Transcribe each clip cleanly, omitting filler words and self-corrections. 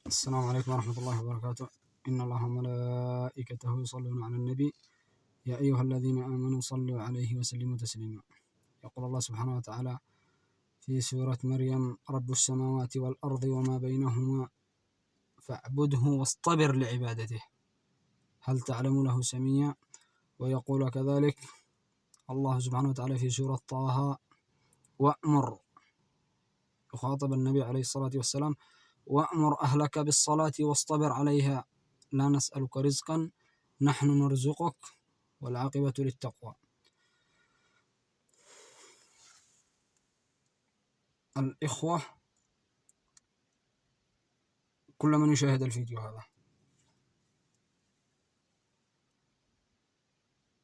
السلام عليكم ورحمة الله وبركاته. إن الله وملائكته يصلون على النبي يا أيها الذين آمنوا صلوا عليه وسلموا تسليما. يقول الله سبحانه وتعالى في سورة مريم: رب السماوات والأرض وما بينهما فاعبده واصطبر لعبادته هل تعلم له سميا. ويقول كذلك الله سبحانه وتعالى في سورة طه: وأمر، يخاطب النبي عليه الصلاة والسلام: وأمر أهلك بالصلاة واصطبر عليها لا نسألك رزقا نحن نرزقك والعاقبة للتقوى. الإخوة، كل من يشاهد الفيديو هذا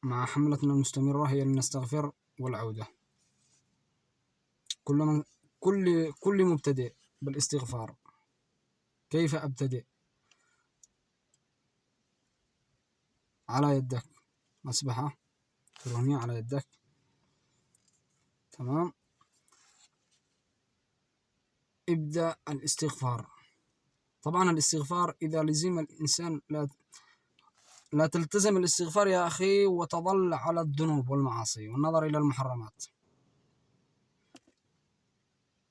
مع حملتنا المستمرة هي لنستغفر والعودة. كل مبتدئ بالاستغفار. كيف أبتدئ؟ على يدك مسبحة إلكترونية على يدك، تمام. ابدأ الاستغفار. طبعا الاستغفار إذا لزم الإنسان لا تلتزم الاستغفار يا أخي وتظل على الذنوب والمعاصي والنظر إلى المحرمات،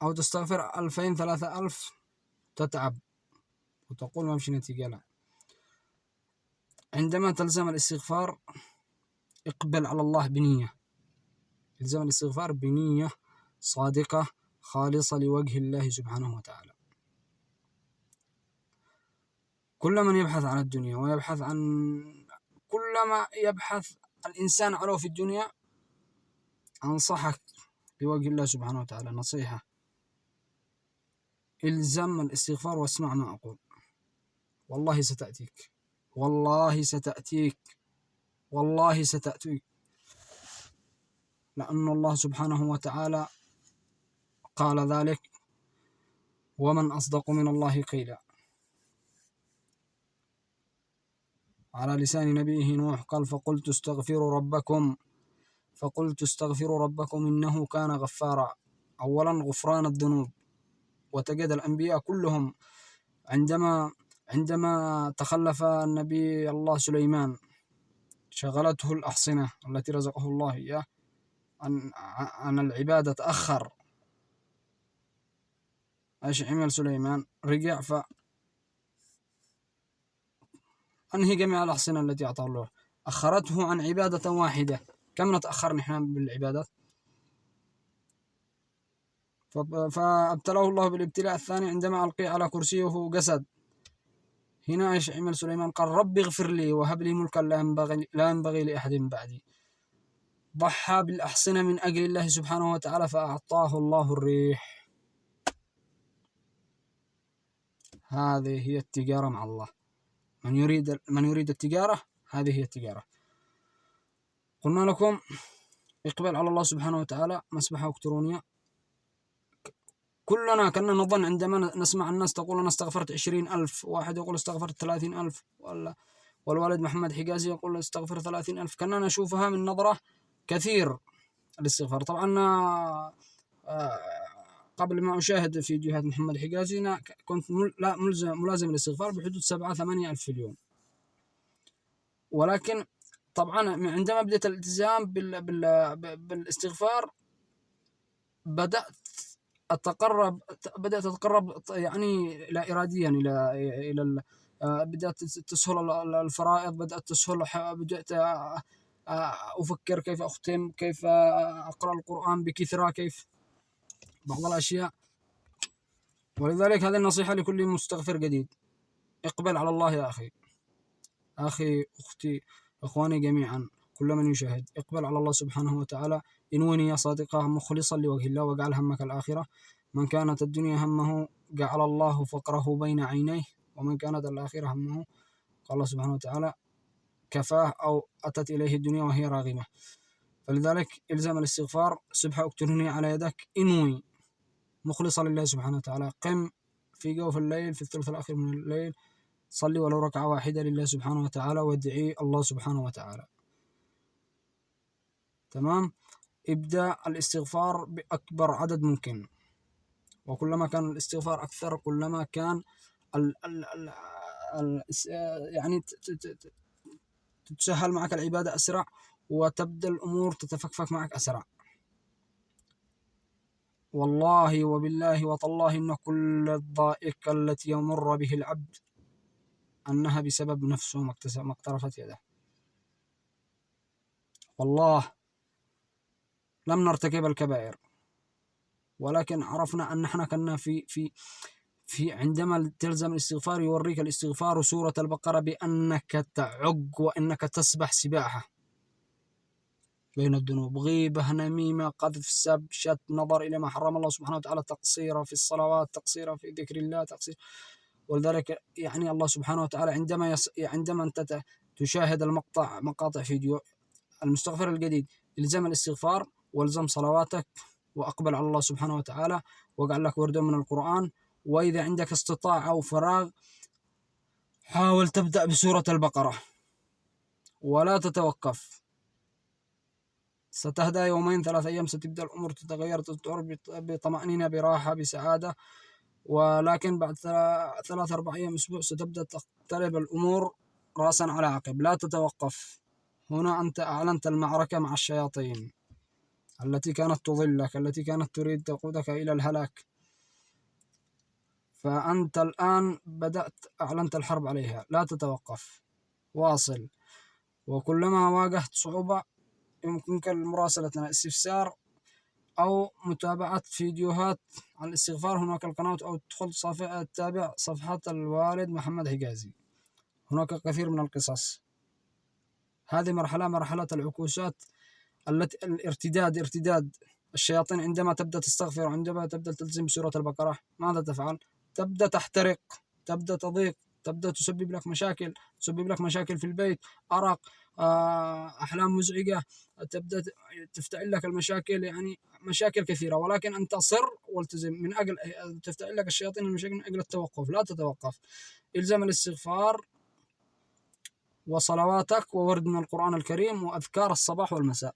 أو تستغفر 2000 3000 تتعب وتقول ما مشي نتيجة. لا، عندما تلزم الاستغفار اقبل على الله بنية. الزم الاستغفار بنية صادقة خالصة لوجه الله سبحانه وتعالى. كل من يبحث عن الدنيا ويبحث عن كلما يبحث الإنسان علو في الدنيا، أنصحك لوجه الله سبحانه وتعالى نصيحة: الزم الاستغفار واسمع ما أقول. والله ستأتيك، والله ستأتيك، والله ستأتيك، لأن الله سبحانه وتعالى قال ذلك: ومن أصدق من الله قيلا. على لسان نبيه نوح قال: فقلت استغفروا ربكم إنه كان غفارا. أولا غفران الذنوب. وتجد الأنبياء كلهم عندما تخلف النبي الله سليمان شغلته الأحصنة التي رزقه الله إياه عن العبادة، تأخر. ايش عمل سليمان؟ رجع أنهي جميع الأحصنة التي أعطاه الله، أخرته عن عبادة واحدة. كم نتأخر نحن بالعبادات؟ فابتلاه الله بالابتلاء الثاني عندما ألقي على كرسيه جسد. هنا ايش عمل سليمان؟ قال: رب اغفر لي وهب لي ملكا لا ينبغي لأحد بعدي. ضحى بالأحصنة من أجل الله سبحانه وتعالى فأعطاه الله الريح. هذه هي التجارة مع الله. من يريد التجارة، هذه هي التجارة. قلنا لكم اقبل على الله سبحانه وتعالى، مسبحة إلكترونية. كلنا كنا نظن عندما نسمع الناس تقول أنا استغفرت 20,000، واحد يقول استغفرت 30,000، والوالد محمد حجازي يقول استغفر 30,000. كنا نشوفها من نظرة كثير الاستغفار. طبعا قبل ما أشاهد فيديوهات محمد حجازي كنت ملازم الاستغفار بحدود 7-8 ألف في اليوم. ولكن طبعا عندما بدأت الالتزام بالاستغفار بدأت أتقرب يعني لا إراديا إلى بدأت تسهل الفرائض، بدأت تسهل، بدأت أفكر كيف أختم، كيف أقرأ القرآن بكثرة، كيف بعض الأشياء. ولذلك هذه النصيحة لكل مستغفر جديد: اقبل على الله يا أخي أختي إخواني جميعا، كل من يشاهد، اقبل على الله سبحانه وتعالى، انوي نية صادقة مخلصا لوجه الله، واجعل همك الآخرة. من كانت الدنيا همه جعل الله فقره بين عينيه، ومن كانت الآخرة همه قال الله سبحانه وتعالى كفاه أو أتت إليه الدنيا وهي راغمة. فلذلك إلزام الاستغفار. سبحة إلكترونية على يدك، انوي مخلصا لله سبحانه وتعالى. قم في جوف الليل في الثلث الأخير من الليل، صلي ولو ركعة واحدة لله سبحانه وتعالى وادعي الله سبحانه وتعالى. تمام. ابدأ الاستغفار بأكبر عدد ممكن، وكلما كان الاستغفار أكثر كلما كان ال ال ال يعني تتسهل معك العبادة أسرع، وتبدأ الأمور تتفكفك معك أسرع. والله وبالله وتالله إن كل الضائقة التي يمر به العبد أنها بسبب نفسه ما اقترفت يده. والله لم نرتكب الكبائر، ولكن عرفنا أن احنا كنا في عندما تلزم الاستغفار يوريك الاستغفار سورة البقرة بأنك تعج وأنك تسبح سباحة بين الذنوب، غيبة، نميمة، قذف، سب، شت، نظر إلى ما حرم الله سبحانه وتعالى، تقصير في الصلوات، تقصير في ذكر الله، تقصير. ولذلك يعني الله سبحانه وتعالى عندما أنت تشاهد مقاطع فيديو المستغفر الجديد، الزم الاستغفار والزم صلواتك وأقبل على الله سبحانه وتعالى، واجعل لك وردا من القرآن. وإذا عندك استطاعة أو فراغ حاول تبدأ بسورة البقرة ولا تتوقف. ستهدى يومين 3 أيام ستبدأ الأمور تتغير، تشعر بطمأنينة، براحة، بسعادة. ولكن بعد 3-4 أيام، أسبوع، ستبدأ تقترب الأمور رأسا على عقب. لا تتوقف. هنا أنت أعلنت المعركة مع الشياطين التي كانت تضلك، التي كانت تريد تقودك إلى الهلاك. فأنت الآن أعلنت الحرب عليها. لا تتوقف، واصل. وكلما واجهت صعوبة يمكنك مراسلتنا استفسار أو متابعة فيديوهات عن الاستغفار. هناك القناة، أو تدخل تتابع صفحة الوالد محمد حجازي. هناك كثير من القصص. هذه مرحلة العكوسات، ارتداد الشياطين. عندما تبدأ تستغفر، عندما تبدأ تلزم بسورة البقرة، ماذا تفعل؟ تبدأ تحترق، تبدأ تضيق، تبدأ تسبب لك مشاكل في البيت، أرق، أحلام مزعجة، تبدأ تفتعل لك المشاكل، يعني مشاكل كثيرة. ولكن أنت صر والتزم، من أجل تفتعل لك الشياطين المشاكل من أجل التوقف. لا تتوقف. إلزم الاستغفار وصلواتك وورد من القرآن الكريم وأذكار الصباح والمساء.